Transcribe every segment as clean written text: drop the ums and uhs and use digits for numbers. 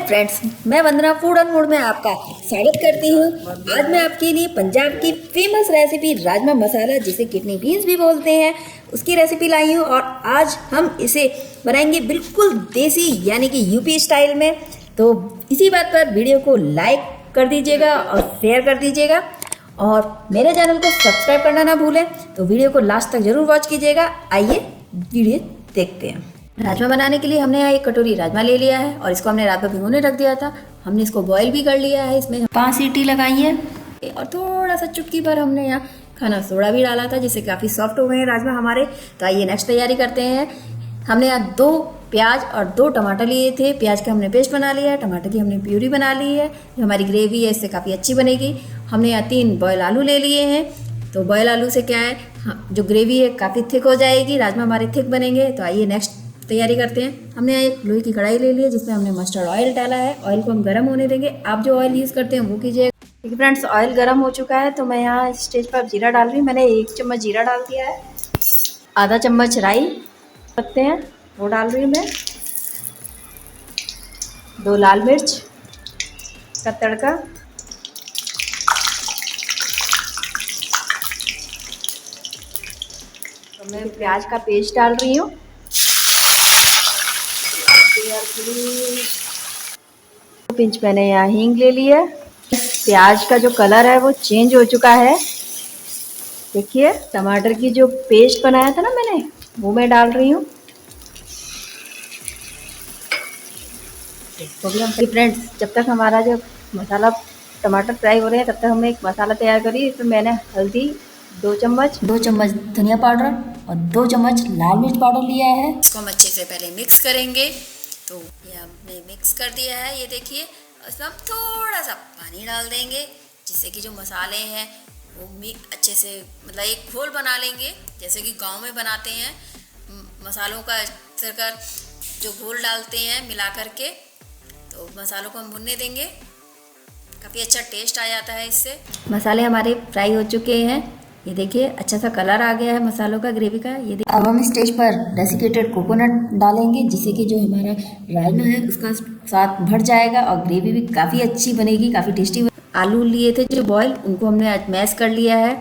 Friends, मैं वंदना food and mood में आपका स्वागत करती हूँ। आज मैं आपके लिए पंजाब की फेमस रेसिपी राजमा मसाला, जिसे किडनी बीन्स भी बोलते हैं, उसकी रेसिपी लाई हूँ। और आज हम इसे बनाएंगे बिल्कुल देसी यानी कि यूपी स्टाइल में। तो इसी बात पर वीडियो को लाइक कर दीजिएगा और शेयर कर दीजिएगा, और मेरे चैनल को सब्सक्राइब करना ना भूलें। तो वीडियो को लास्ट तक जरूर वॉच कीजिएगा। आइए वीडियो देखते हैं। राजमा बनाने के लिए हमने यहाँ एक कटोरी राजमा ले लिया है और इसको हमने रात भर भिगोने रख दिया था। हमने इसको बॉईल भी कर लिया है। इसमें 5 सीटी लगाई है और थोड़ा सा चुटकी भर हमने यहाँ खाना सोडा भी डाला था, जिससे काफ़ी सॉफ्ट हो गए हैं राजमा हमारे। तो आइए नेक्स्ट तैयारी करते हैं। हमने यहाँ 2 प्याज और 2 टमाटर लिए थे। प्याज का हमने पेस्ट बना लिया है, टमाटर की हमने प्यूरी बना ली है। जो हमारी ग्रेवी है इससे काफ़ी अच्छी बनेगी। हमने यहाँ 3 बॉयल आलू ले लिए हैं। तो बॉयल आलू से क्या है, जो ग्रेवी है काफ़ी थिक हो जाएगी, राजमा हमारे थिक बनेंगे। तो आइए नेक्स्ट तैयारी करते हैं। हमने यहाँ एक लोहे की कढ़ाई ले ली है, जिसमें हमने मस्टर्ड ऑयल डाला है। ऑयल को हम गर्म होने देंगे। आप जो ऑयल यूज़ करते हैं वो कीजिए। ठीक है फ्रेंड्स, ऑयल गर्म हो चुका है। तो मैं यहाँ स्टेज पर जीरा डाल रही हूँ। मैंने 1 चम्मच जीरा डाल दिया है। आधा चम्मच राई पत्ते हैं वो डाल रही हूँ मैं। 2 लाल मिर्च का तड़का। तो मैं प्याज का पेस्ट डाल रही हूँ। पिंच मैंने यहाँ हींग ले ली है। प्याज का जो कलर है वो चेंज हो चुका है। देखिए, टमाटर की जो पेस्ट बनाया था ना मैंने, वो मैं डाल रही हूँ। तो भी हम फ्रेंड्स, जब तक हमारा जो मसाला टमाटर फ्राई हो रहे हैं, तब तक हमने एक मसाला तैयार करी। इसमें मैंने हल्दी 2 चम्मच धनिया पाउडर और 2 चम्मच लाल मिर्च पाउडर लिया है। इसको हम अच्छे से पहले मिक्स करेंगे। तो ये हमने मिक्स कर दिया है। ये देखिए, उसमें हम थोड़ा सा पानी डाल देंगे, जिससे कि जो मसाले हैं वो अच्छे से मतलब एक घोल बना लेंगे, जैसे कि गांव में बनाते हैं मसालों का अक्सर जो घोल डालते हैं मिला करके। तो मसालों को हम भुनने देंगे। काफ़ी अच्छा टेस्ट आ जाता है इससे। मसाले हमारे फ्राई हो चुके हैं। ये देखिए, अच्छा सा कलर आ गया है मसालों का, ग्रेवी का। ये देखिए, अब हम स्टेज पर डेसिकेटेड कोकोनट डालेंगे, जिससे कि जो हमारा राजमा है उसका स्वाद बढ़ जाएगा और ग्रेवी भी काफ़ी अच्छी बनेगी, काफ़ी टेस्टी। आलू लिए थे जो बॉयल, उनको हमने आज मैश कर लिया है,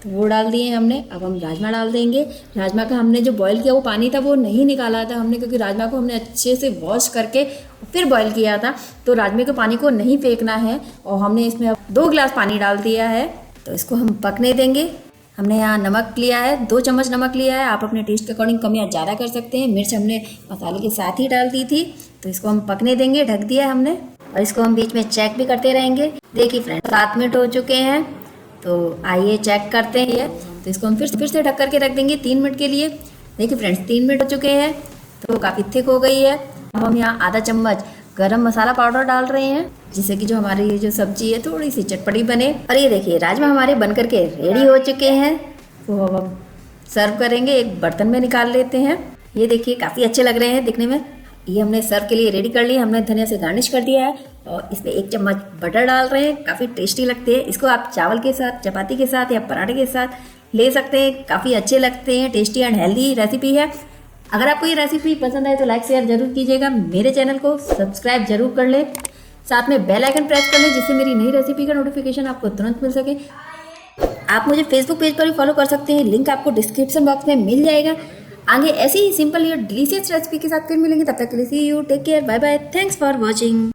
तो वो डाल दिए हमने। अब हम राजमा डाल देंगे। राजमा का हमने जो बॉयल किया वो पानी था वो नहीं निकाला था हमने, क्योंकि राजमा को हमने अच्छे से वॉश करके फिर बॉयल किया था। तो राजमे के पानी को नहीं फेंकना है। और हमने इसमें अब 2 गिलास पानी डाल दिया है। तो इसको हम पकने देंगे। हमने यहाँ नमक लिया है, 2 चम्मच नमक लिया है। आप अपने टेस्ट के अकॉर्डिंग कम या ज़्यादा कर सकते हैं। मिर्च हमने मसाले के साथ ही डाल दी थी। तो इसको हम पकने देंगे। ढक दिया है हमने, और इसको हम बीच में चेक भी करते रहेंगे। देखिए फ्रेंड्स, 7 मिनट हो चुके हैं। तो आइए चेक करते हैं। तो इसको हम फिर से ढक करके रख देंगे 3 मिनट के लिए। देखिए फ्रेंड्स, 3 मिनट हो चुके हैं, तो काफ़ी थिक हो गई है। अब हम यहाँ आधा चम्मच गरम मसाला पाउडर डाल रहे हैं, जिससे कि जो हमारी ये जो सब्जी है थोड़ी सी चटपटी बने। और ये देखिए, राजमा हमारे बन करके रेडी हो चुके हैं। तो अब हम सर्व करेंगे। एक बर्तन में निकाल लेते हैं। ये देखिए, काफ़ी अच्छे लग रहे हैं दिखने में। ये हमने सर्व के लिए रेडी कर लिया। हमने धनिया से गार्निश कर दिया है और इसमें 1 चम्मच बटर डाल रहे हैं। काफ़ी टेस्टी लगते हैं। इसको आप चावल के साथ, चपाती के साथ या पराठे के साथ ले सकते हैं। काफ़ी अच्छे लगते हैं। टेस्टी एंड हेल्दी रेसिपी है। अगर आपको ये रेसिपी पसंद आए तो लाइक शेयर जरूर कीजिएगा। मेरे चैनल को सब्सक्राइब जरूर कर लें, साथ में बेल आइकन प्रेस कर लें, जिससे मेरी नई रेसिपी का नोटिफिकेशन आपको तुरंत मिल सके। आप मुझे फेसबुक पेज पर भी फॉलो कर सकते हैं। लिंक आपको डिस्क्रिप्शन बॉक्स में मिल जाएगा। आगे ऐसी ही सिंपल और डिलीशियस रेसिपी के साथ फिर मिलेंगे। तब तक के लिए see you, take care, bye bye, thanks for watching.